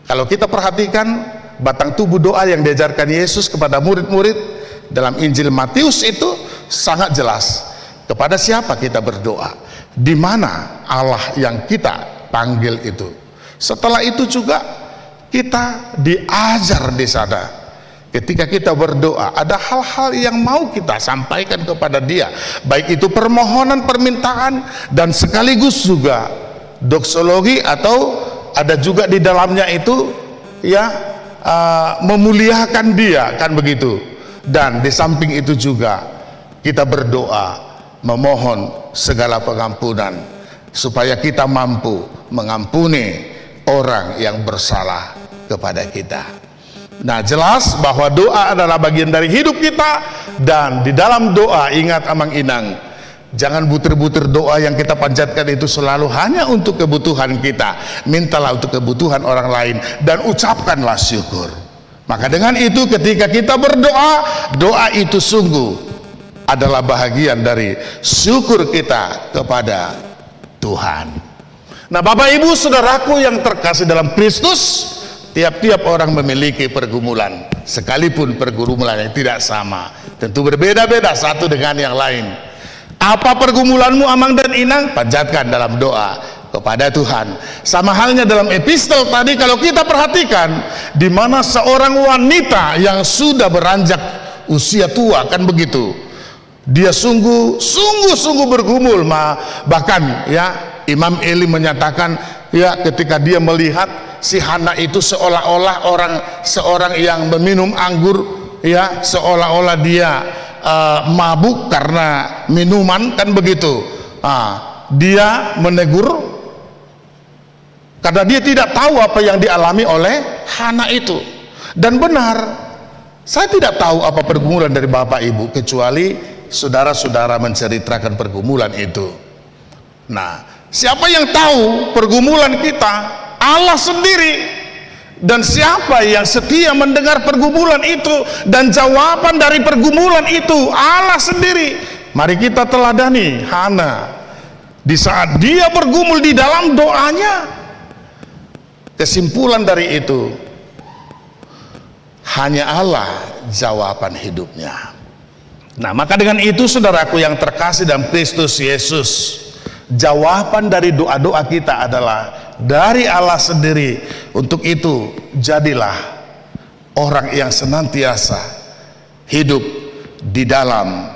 Kalau kita perhatikan batang tubuh doa yang diajarkan Yesus kepada murid-murid dalam Injil Matius itu sangat jelas. Kepada siapa kita berdoa? Di mana Allah yang kita panggil itu? Setelah itu juga kita diajar di sana. Ketika kita berdoa, ada hal-hal yang mau kita sampaikan kepada Dia, baik itu permohonan, permintaan, dan sekaligus juga doksologi, atau ada juga di dalamnya itu, ya, memuliakan Dia, kan begitu. Dan di samping itu juga kita berdoa memohon segala pengampunan supaya kita mampu mengampuni orang yang bersalah kepada kita. Nah, jelas bahwa doa adalah bagian dari hidup kita, Dan di dalam doa, ingat Amang Inang, jangan butir-butir doa yang kita panjatkan itu selalu hanya untuk kebutuhan kita. Mintalah untuk kebutuhan orang lain dan ucapkanlah syukur. Maka dengan itu ketika kita berdoa, doa itu sungguh adalah bahagian dari syukur kita kepada Tuhan. Nah, Bapak Ibu Saudaraku yang terkasih dalam Kristus, tiap-tiap orang memiliki pergumulan, sekalipun pergumulan yang tidak sama, tentu berbeda-beda satu dengan yang lain. Apa pergumulanmu Amang dan Inang? Panjatkan dalam doa kepada Tuhan. Sama halnya dalam epistel tadi, kalau kita perhatikan, di mana seorang wanita yang sudah beranjak usia tua, kan begitu, dia sungguh bergumul, bahkan ya Imam Eli menyatakan ya ketika dia melihat si Hana itu seolah-olah seorang yang meminum anggur, ya seolah-olah dia mabuk karena minuman, kan begitu. Dia menegur karena dia tidak tahu apa yang dialami oleh Hana itu. Dan benar, saya tidak tahu apa pergumulan dari Bapak Ibu, kecuali saudara-saudara menceritakan pergumulan itu. Nah, siapa yang tahu pergumulan kita? Allah sendiri. Dan siapa yang setia mendengar pergumulan itu dan jawaban dari pergumulan itu? Allah sendiri. Mari kita teladani Hana. Di saat dia bergumul di dalam doanya, kesimpulan dari itu, hanya Allah jawaban hidupnya. Nah, maka dengan itu saudaraku yang terkasih dalam Kristus Yesus, jawaban dari doa-doa kita adalah dari Allah sendiri. Untuk itu jadilah orang yang senantiasa hidup di dalam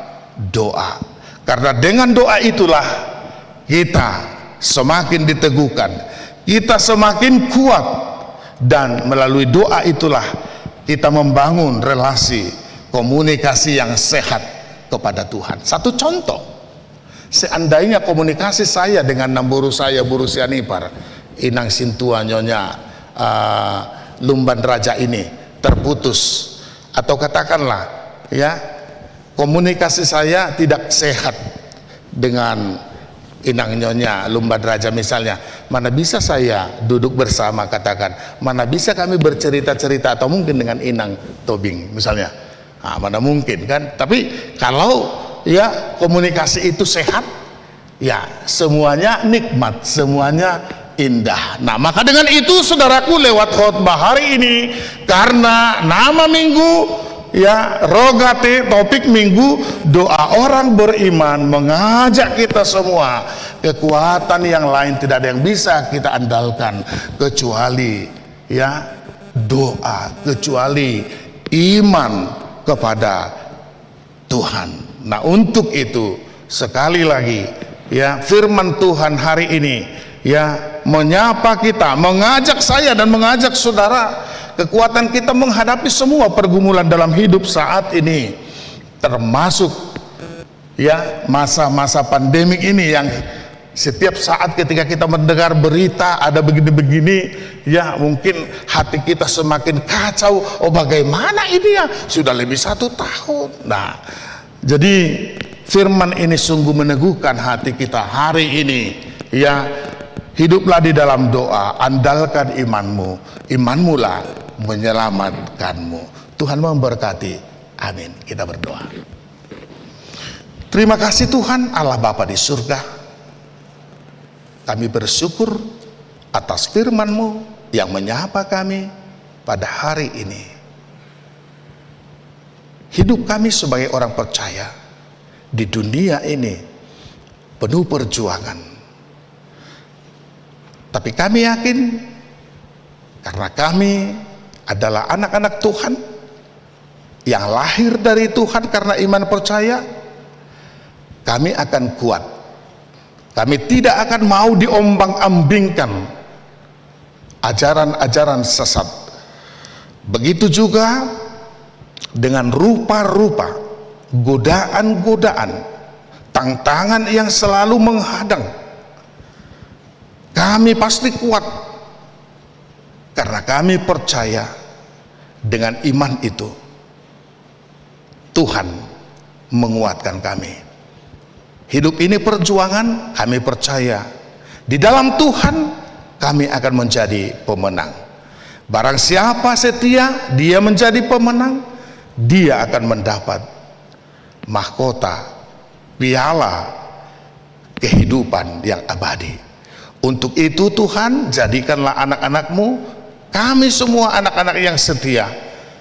doa, karena dengan doa itulah kita semakin diteguhkan, kita semakin kuat, dan melalui doa itulah kita membangun relasi komunikasi yang sehat kepada Tuhan. Satu contoh, seandainya komunikasi saya dengan namburu saya, Buru Sianipar, Inang Sintua, Nyonya Lumban Raja ini terputus, atau katakanlah ya komunikasi saya tidak sehat dengan Inang Nyonya Lumban Raja misalnya, mana bisa saya duduk bersama, katakan mana bisa kami bercerita-cerita, atau mungkin dengan Inang Tobing misalnya, mana mungkin kan. Tapi kalau ya komunikasi itu sehat, ya semuanya nikmat, semuanya indah. Nah, maka dengan itu saudaraku, lewat khotbah hari ini, karena nama minggu ya Rogate, topik minggu doa orang beriman, mengajak kita semua, kekuatan yang lain tidak ada yang bisa kita andalkan kecuali ya doa, kecuali iman kepada Tuhan. Nah, untuk itu sekali lagi ya firman Tuhan hari ini ya menyapa kita, mengajak saya dan mengajak saudara, kekuatan kita menghadapi semua pergumulan dalam hidup saat ini, termasuk ya masa-masa pandemik ini yang setiap saat ketika kita mendengar berita ada begini-begini, ya mungkin hati kita semakin kacau. Oh, bagaimana ini ya, sudah lebih 1 tahun. Nah, jadi firman ini sungguh meneguhkan hati kita hari ini ya. Hiduplah di dalam doa, andalkan imanmu, imanmu lah menyelamatkanmu. Tuhan memberkati. Amin. Kita berdoa. Terima kasih Tuhan Allah Bapa di surga, kami bersyukur atas firman-Mu yang menyapa kami pada hari ini. Hidup kami sebagai orang percaya di dunia ini penuh perjuangan. Tapi kami yakin, karena kami adalah anak-anak Tuhan yang lahir dari Tuhan karena iman percaya, kami akan kuat. Kami tidak akan mau diombang-ambingkan ajaran-ajaran sesat. Begitu juga dengan rupa-rupa godaan-godaan, tantangan yang selalu menghadang. Kami pasti kuat karena kami percaya dengan iman itu Tuhan menguatkan kami. Hidup ini perjuangan, kami percaya di dalam Tuhan kami akan menjadi pemenang. Barang siapa setia, dia menjadi pemenang, dia akan mendapat mahkota, piala kehidupan yang abadi. Untuk itu Tuhan, jadikanlah anak-anak-Mu, kami semua anak-anak yang setia,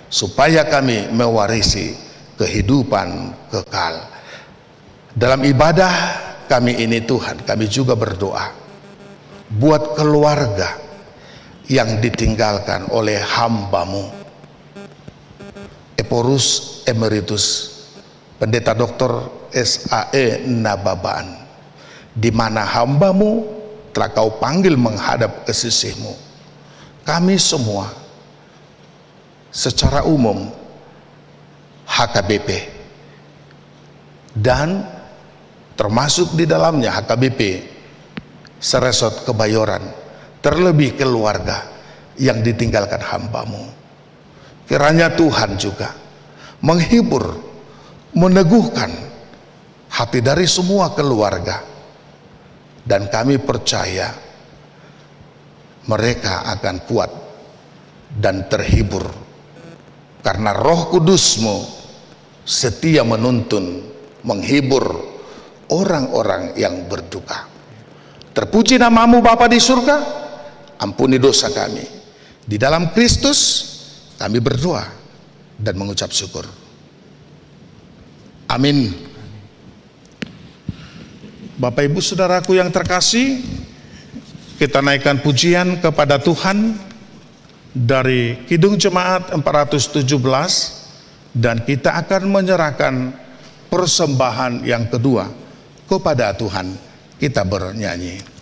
supaya kami mewarisi kehidupan kekal. Dalam ibadah kami ini Tuhan, kami juga berdoa buat keluarga yang ditinggalkan oleh hamba-Mu, Eporus Emeritus Pendeta Dr. S.A.E. Nababan, di mana hamba-Mu telah Kau panggil menghadap ke sisi-Mu. Kami semua secara umum HKBP dan termasuk di dalamnya HKBP Seresot Kebayoran, terlebih keluarga yang ditinggalkan hamba-Mu. Kiranya Tuhan juga menghibur, meneguhkan hati dari semua keluarga, dan kami percaya mereka akan kuat dan terhibur karena Roh Kudus-Mu setia menuntun, menghibur orang-orang yang berduka. Terpuji nama-Mu Bapa di surga, ampuni dosa kami. Di dalam Kristus kami berdoa dan mengucap syukur. Amin. Bapak Ibu Saudaraku yang terkasih, kita naikkan pujian kepada Tuhan dari Kidung Jemaat 417, dan kita akan menyerahkan persembahan yang kedua kepada Tuhan. Kita bernyanyi.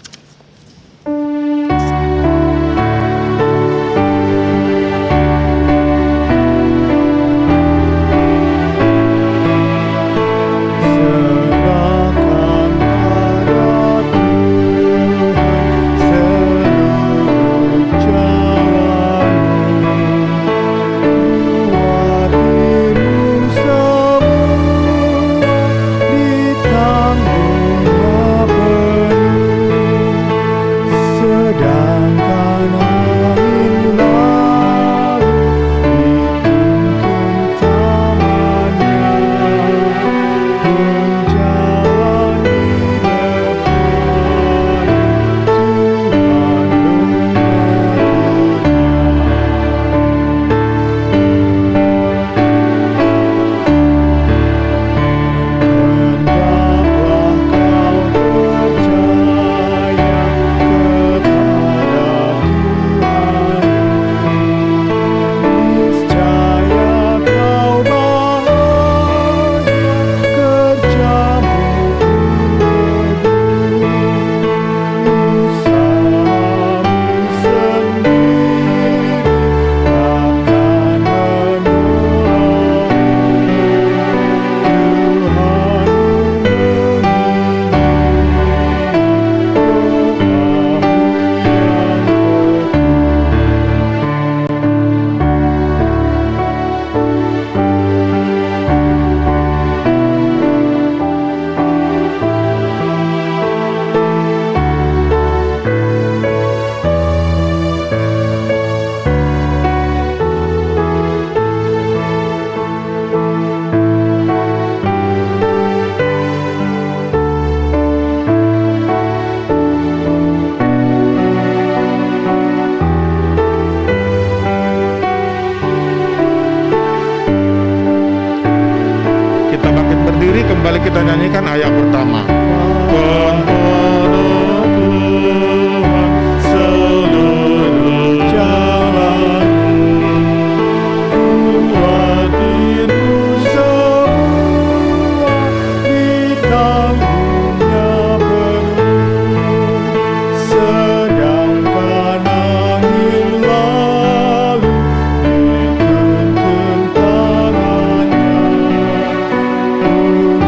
Kembali kita nyanyikan ayat pertama.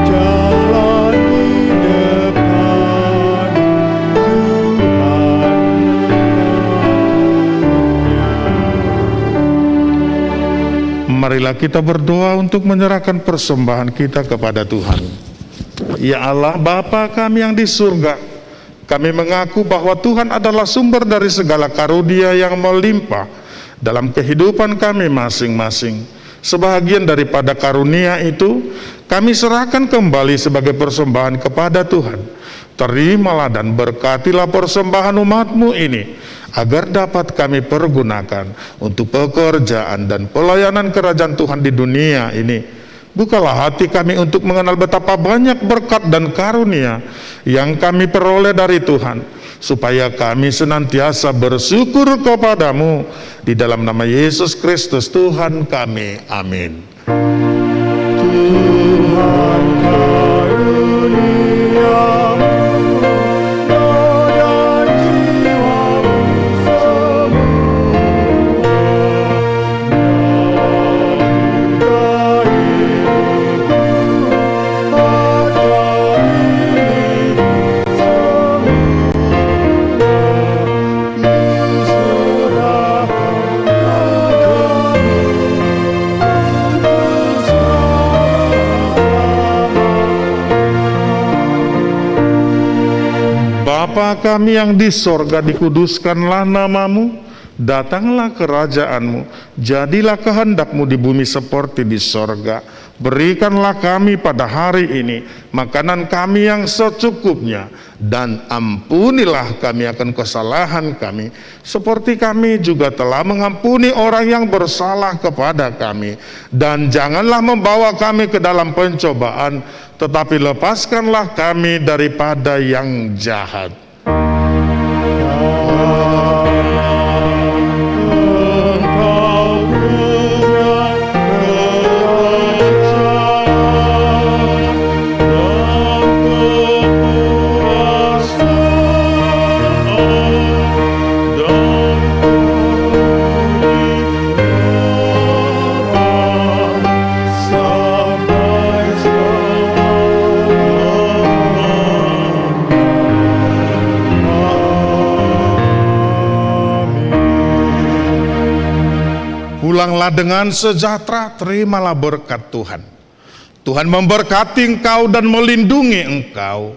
Jalani marilah kita berdoa untuk menyerahkan persembahan kita kepada Tuhan. Ya Allah, Bapa kami yang di surga, kami mengaku bahwa Tuhan adalah sumber dari segala karunia yang melimpah dalam kehidupan kami masing-masing. Sebahagian daripada karunia itu kami serahkan kembali sebagai persembahan kepada Tuhan. Terimalah dan berkatilah persembahan umat-Mu ini, agar dapat kami pergunakan untuk pekerjaan dan pelayanan kerajaan Tuhan di dunia ini. Bukalah hati kami untuk mengenal betapa banyak berkat dan karunia yang kami peroleh dari Tuhan, supaya kami senantiasa bersyukur kepadamu. Di dalam nama Yesus Kristus Tuhan kami, amin. Tuhan karuniamu, dan jiwamu semua, Bapa kami yang di sorga, dikuduskanlah namamu, datanglah kerajaanmu, jadilah kehendak-Mu di bumi seperti di sorga. Berikanlah kami pada hari ini makanan kami yang secukupnya, dan ampunilah kami akan kesalahan kami, seperti kami juga telah mengampuni orang yang bersalah kepada kami. Dan janganlah membawa kami ke dalam pencobaan, tetapi lepaskanlah kami daripada yang jahat. Pulanglah dengan sejahtera, terimalah berkat Tuhan. Tuhan memberkati engkau dan melindungi engkau.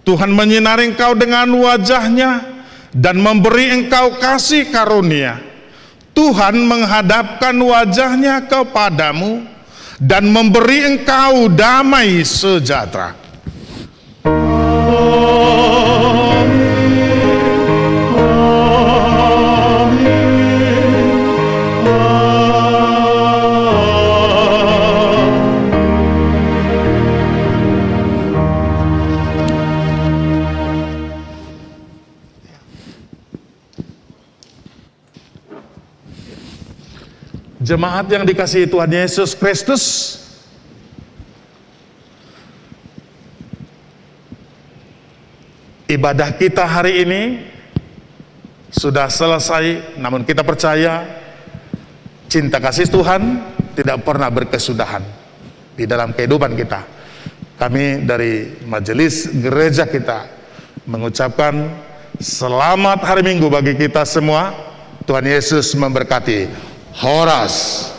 Tuhan menyinari engkau dengan wajah-Nya dan memberi engkau kasih karunia. Tuhan menghadapkan wajah-Nya kepadamu dan memberi engkau damai sejahtera. Jemaat yang dikasihi Tuhan Yesus Kristus, ibadah kita hari ini sudah selesai, namun kita percaya cinta kasih Tuhan tidak pernah berkesudahan di dalam kehidupan kita. Kami dari majelis gereja kita mengucapkan selamat hari Minggu bagi kita semua. Tuhan Yesus memberkati. Horas.